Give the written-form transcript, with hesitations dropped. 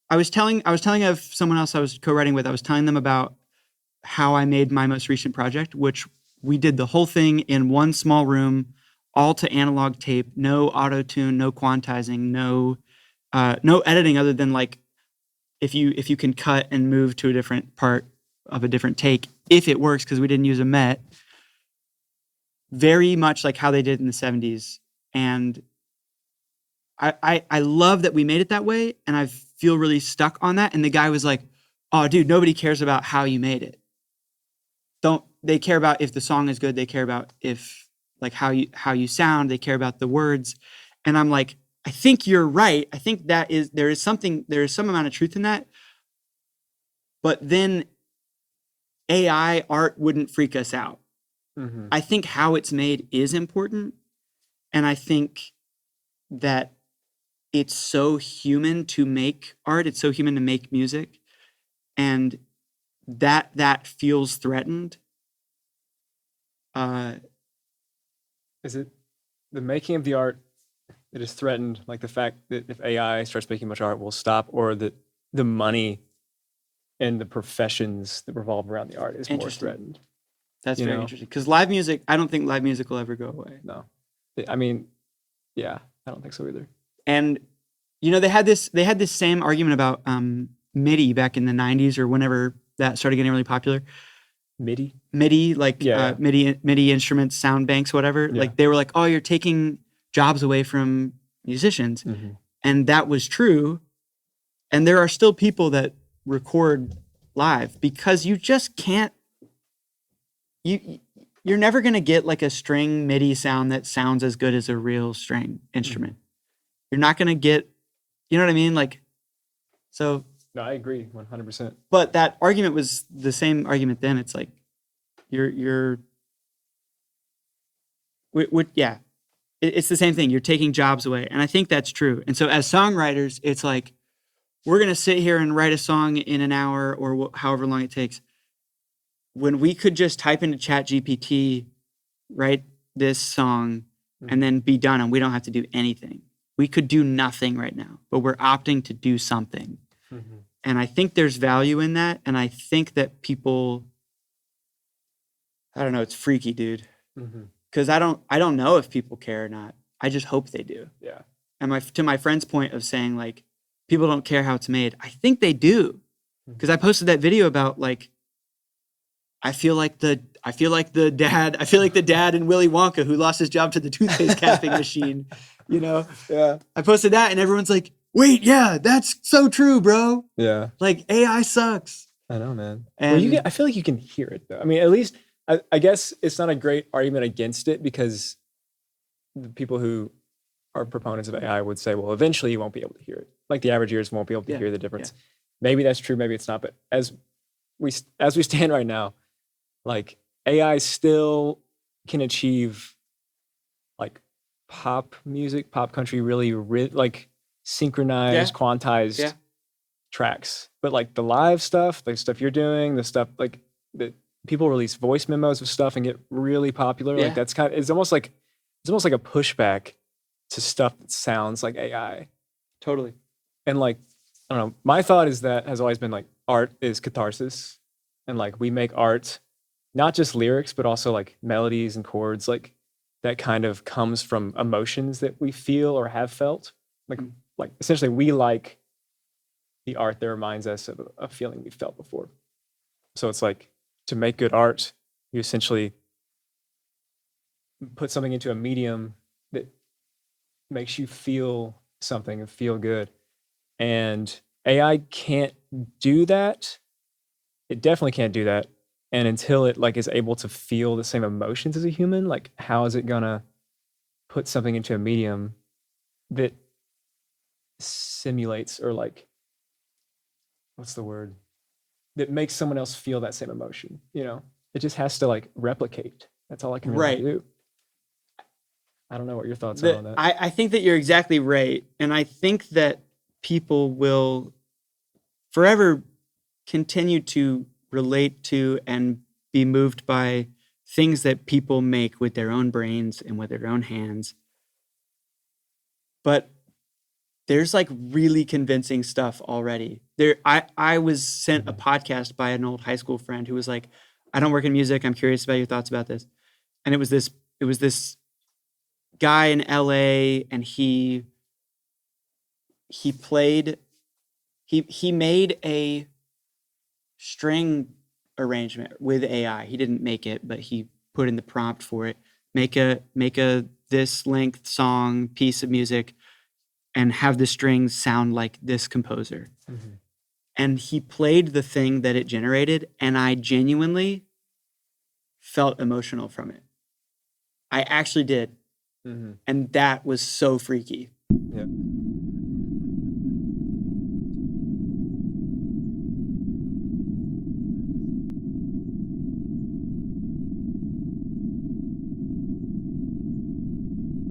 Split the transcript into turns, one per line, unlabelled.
I was telling of someone else I was co-writing with, I was telling them about how I made my most recent project, which we did the whole thing in one small room, all to analog tape, no auto tune, no quantizing, no editing other than like if you can cut and move to a different part of a different take, if it works, because we didn't use a Met, very much like how they did in the 70s. And I love that we made it that way, and I feel really stuck on that. And the guy was like, "Oh, dude, nobody cares about how you made it. They care about if the song is good. They care about if like how you sound. They care about the words." And I'm like, I think you're right. I think there is some amount of truth in that. But then AI art wouldn't freak us out.
Mm-hmm.
I think how it's made is important, and I think that it's so human to make art. It's so human to make music, and that feels threatened.
Is it the making of the art that is threatened, like the fact that if AI starts making much art, will stop, or that the money and the professions that revolve around the art is more threatened?
That's very interesting, because live music, I don't think live music will ever go away.
No, I mean, yeah, I don't think so either.
And they had this same argument about MIDI back in the 90s or whenever that started getting really popular.
MIDI,
like MIDI instruments, sound banks, whatever.
Yeah.
Like they were like, "Oh, you're taking jobs away from musicians," and that was true. And there are still people that record live because you just can't. You're never gonna get like a string MIDI sound that sounds as good as a real string instrument. You're not gonna get, you know what I mean? Like, so.
No, I agree 100%.
But that argument was the same argument then. It's like, it's the same thing. You're taking jobs away. And I think that's true. And so as songwriters, it's like, we're going to sit here and write a song in an hour or however long it takes, when we could just type into ChatGPT, write this song, and then be done, and we don't have to do anything. We could do nothing right now, but we're opting to do something. And I think there's value in that. And I think that people, I don't know, it's freaky, dude. Because I don't know if people care or not. I just hope they do.
Yeah.
And to my friend's point of saying like, people don't care how it's made, I think they do. Because I posted that video about like, I feel like the dad in Willy Wonka who lost his job to the toothpaste capping machine,
Yeah.
I posted that and everyone's like, wait, yeah, that's so true, bro.
Yeah.
Like AI sucks.
I know, man.
And
I feel like you can hear it though. I mean, at least I guess it's not a great argument against it, because the people who are proponents of AI would say, well, eventually you won't be able to hear it. Like the average ears won't be able to hear the difference. Yeah. Maybe that's true, maybe it's not. But as we stand right now, like AI still can achieve like pop music, pop country, really like synchronized, quantized tracks. But like the live stuff, like stuff you're doing, the stuff like that people release voice memos of stuff and get really popular. Like that's it's almost like a pushback to stuff that sounds like AI.
Totally.
And like, I don't know, my thought is that has always been like art is catharsis. And like we make art, not just lyrics, but also like melodies and chords, like that kind of comes from emotions that we feel or have felt. Like essentially we like the art that reminds us of a feeling we felt before. So it's like, to make good art, you essentially put something into a medium that makes you feel something and feel good. And AI can't do that. It definitely can't do that. And until it like is able to feel the same emotions as a human, like how is it gonna put something into a medium that simulates, or like, what's the word, that makes someone else feel that same emotion? It just has to like replicate. That's all I can really do. I don't know what your thoughts are on that.
I think that you're exactly right. And I think that people will forever continue to relate to and be moved by things that people make with their own brains and with their own hands. But there's like really convincing stuff already. I was sent a podcast by an old high school friend who was like, I don't work in music. I'm curious about your thoughts about this. And it was this guy in LA, and he played, he made a string arrangement with AI. He didn't make it, but he put in the prompt for it. Make a this length song piece of music and have the strings sound like this composer.
Mhm.
And he played the thing that it generated, and I genuinely felt emotional from it. I actually did.
Mhm.
And that was so freaky.